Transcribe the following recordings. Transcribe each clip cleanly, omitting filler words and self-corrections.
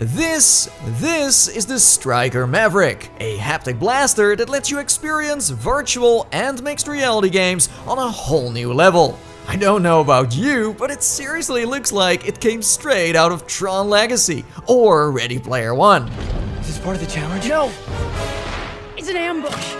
This is the StrikerVR Mavrik, a haptic blaster that lets you experience virtual and mixed reality games on a whole new level. I don't know about you, but it seriously looks like it came straight out of Tron Legacy or Ready Player One. Is this part of the challenge? No! It's an ambush!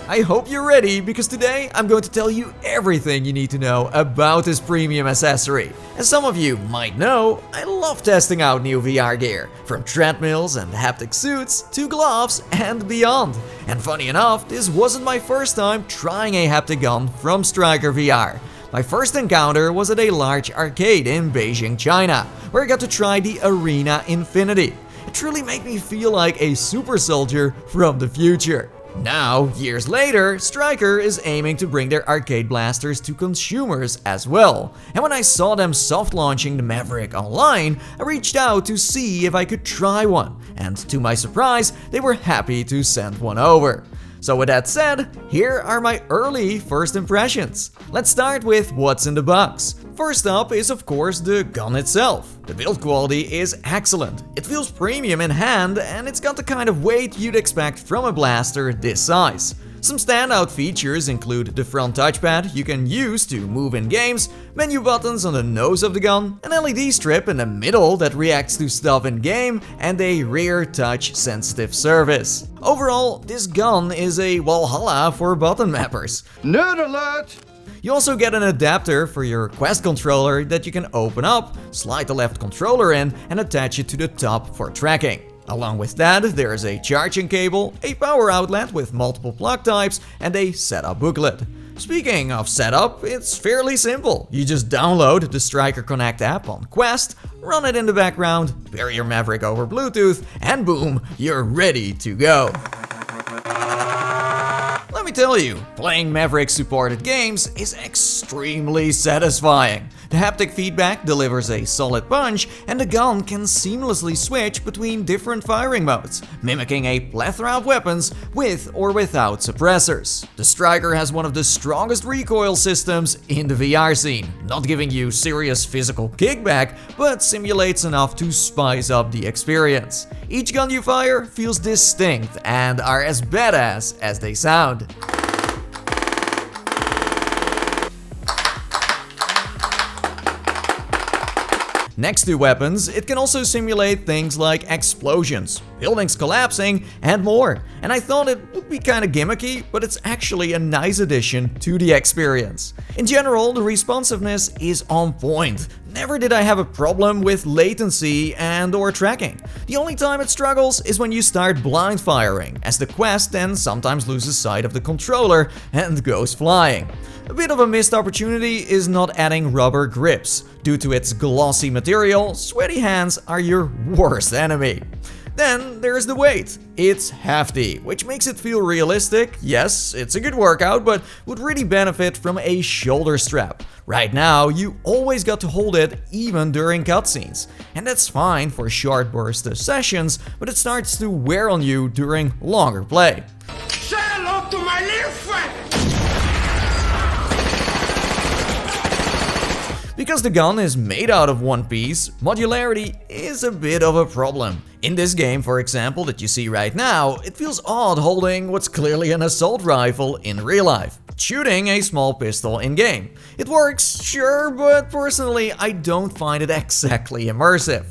I hope you're ready, because today I'm going to tell you everything you need to know about this premium accessory. As some of you might know, I love testing out new VR gear, from treadmills and haptic suits to gloves and beyond. And funny enough, this wasn't my first time trying a haptic gun from StrikerVR. My first encounter was at a large arcade in Beijing, China, where I got to try the Arena Infinity. It truly made me feel like a super soldier from the future. Now, years later, Striker is aiming to bring their arcade blasters to consumers as well. And when I saw them soft launching the Mavrik online, I reached out to see if I could try one. And to my surprise, they were happy to send one over. So with that said, here are my early first impressions. Let's start with what's in the box. First up is of course the gun itself. The build quality is excellent. It feels premium in hand and it's got the kind of weight you'd expect from a blaster this size. Some standout features include the front touchpad you can use to move in games, menu buttons on the nose of the gun, an LED strip in the middle that reacts to stuff in game, and a rear touch sensitive surface. Overall, this gun is a Valhalla for button mappers. Nerd alert! You also get an adapter for your Quest controller that you can open up, slide the left controller in, and attach it to the top for tracking. Along with that, there is a charging cable, a power outlet with multiple plug types, and a setup booklet. Speaking of setup, it's fairly simple. You just download the Striker Connect app on Quest, run it in the background, pair your Mavrik over Bluetooth, and boom, you're ready to go. Let me tell you, playing Mavrik supported games is extremely satisfying. The haptic feedback delivers a solid punch, and the gun can seamlessly switch between different firing modes, mimicking a plethora of weapons with or without suppressors. The Striker has one of the strongest recoil systems in the VR scene, not giving you serious physical kickback, but simulates enough to spice up the experience. Each gun you fire feels distinct and are as badass as they sound. Next to weapons, it can also simulate things like explosions, buildings collapsing, and more. And I thought it would be kinda gimmicky, but it's actually a nice addition to the experience. In general, the responsiveness is on point. Never did I have a problem with latency and/or tracking. The only time it struggles is when you start blind firing, as the Quest then sometimes loses sight of the controller and goes flying. A bit of a missed opportunity is not adding rubber grips. Due to its glossy material, sweaty hands are your worst enemy. Then there's the weight. It's hefty, which makes it feel realistic. Yes, it's a good workout, but would really benefit from a shoulder strap. Right now, you always got to hold it even during cutscenes. And that's fine for short bursts of sessions, but it starts to wear on you during longer play. Say hello to my little friend! Because the gun is made out of one piece, modularity is a bit of a problem. In this game, for example, that you see right now, it feels odd holding what's clearly an assault rifle in real life, shooting a small pistol in-game. It works, sure, but personally I don't find it exactly immersive.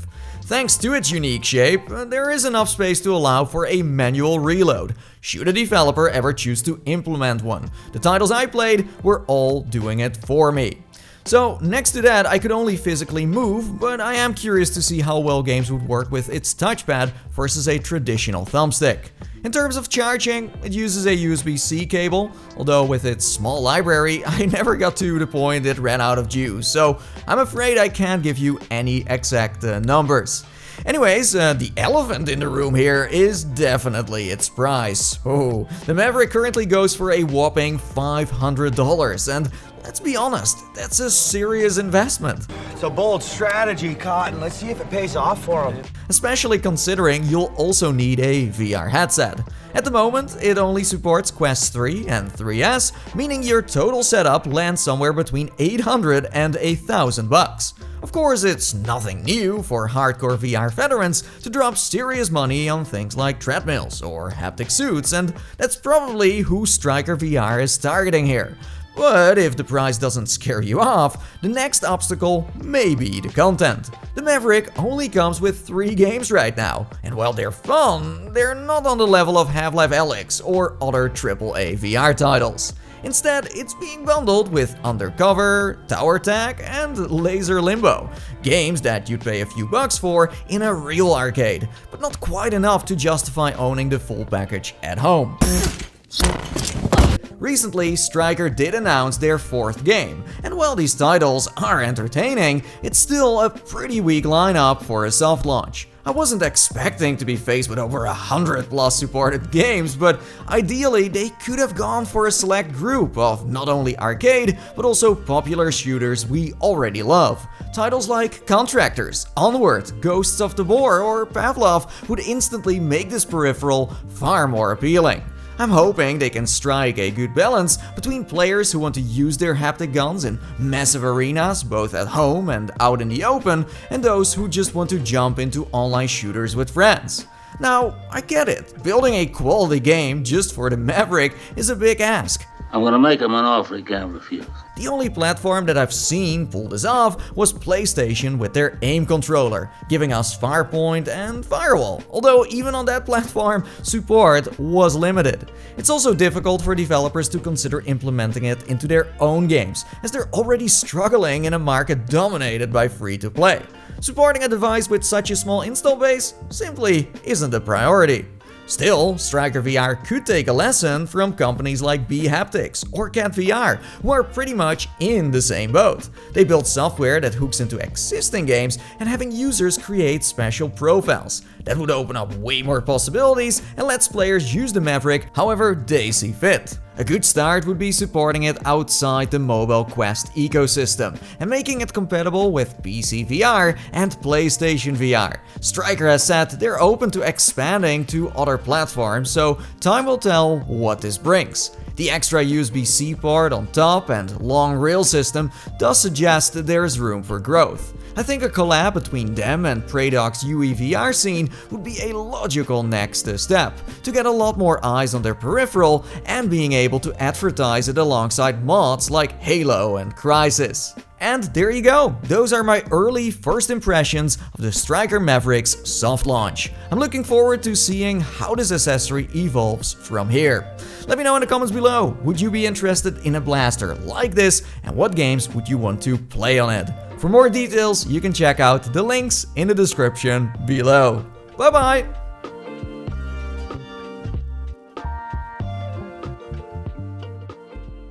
Thanks to its unique shape, there is enough space to allow for a manual reload, should a developer ever choose to implement one. The titles I played were all doing it for me. So next to that, I could only physically move, but I am curious to see how well games would work with its touchpad versus a traditional thumbstick. In terms of charging, it uses a USB-C cable, although with its small library, I never got to the point it ran out of juice, so I'm afraid I can't give you any exact numbers. Anyways, the elephant in the room here is definitely its price. Oh, the Mavrik currently goes for a whopping $500, and let's be honest, that's a serious investment. It's a bold strategy, Cotton. Let's see if it pays off for him. Especially considering you'll also need a VR headset. At the moment, it only supports Quest 3 and 3S, meaning your total setup lands somewhere between $800 and $1,000. Of course, it's nothing new for hardcore VR veterans to drop serious money on things like treadmills or haptic suits, and that's probably who StrikerVR is targeting here. But if the price doesn't scare you off, the next obstacle may be the content. The Mavrik only comes with 3 games right now, and while they're fun, they're not on the level of Half-Life Alyx or other AAA VR titles. Instead, it's being bundled with Undercover, Tower Tag, and Laser Limbo, games that you'd pay a few bucks for in a real arcade, but not quite enough to justify owning the full package at home. Recently, Striker did announce their 4th game, and while these titles are entertaining, it's still a pretty weak lineup for a soft launch. I wasn't expecting to be faced with over 100+ supported games, but ideally they could have gone for a select group of not only arcade, but also popular shooters we already love. Titles like Contractors, Onward, Ghosts of Tabor, or Pavlov would instantly make this peripheral far more appealing. I'm hoping they can strike a good balance between players who want to use their haptic guns in massive arenas, both at home and out in the open, and those who just want to jump into online shooters with friends. Now, I get it, building a quality game just for the Mavrik is a big ask. I'm gonna make him an offer he can't refuse. The only platform that I've seen pull this off was PlayStation with their aim controller, giving us Farpoint and Firewall, although even on that platform, support was limited. It's also difficult for developers to consider implementing it into their own games, as they're already struggling in a market dominated by free-to-play. Supporting a device with such a small install base simply isn't a priority. Still, StrikerVR could take a lesson from companies like bHaptics or CatVR, who are pretty much in the same boat. They build software that hooks into existing games and having users create special profiles. That would open up way more possibilities and lets players use the Mavrik however they see fit. A good start would be supporting it outside the mobile Quest ecosystem and making it compatible with PCVR and PlayStation VR. Striker has said they're open to expanding to other platforms, so time will tell what this brings. The extra USB-C port on top and long rail system does suggest that there is room for growth. I think a collab between them and Predoc's UEVR scene would be a logical next step, to get a lot more eyes on their peripheral and being able to advertise it alongside mods like Halo and Crysis. And there you go, those are my early first impressions of the Striker Mavrik's soft launch. I'm looking forward to seeing how this accessory evolves from here. Let me know in the comments below, would you be interested in a blaster like this, and what games would you want to play on it? For more details, you can check out the links in the description below. Bye bye!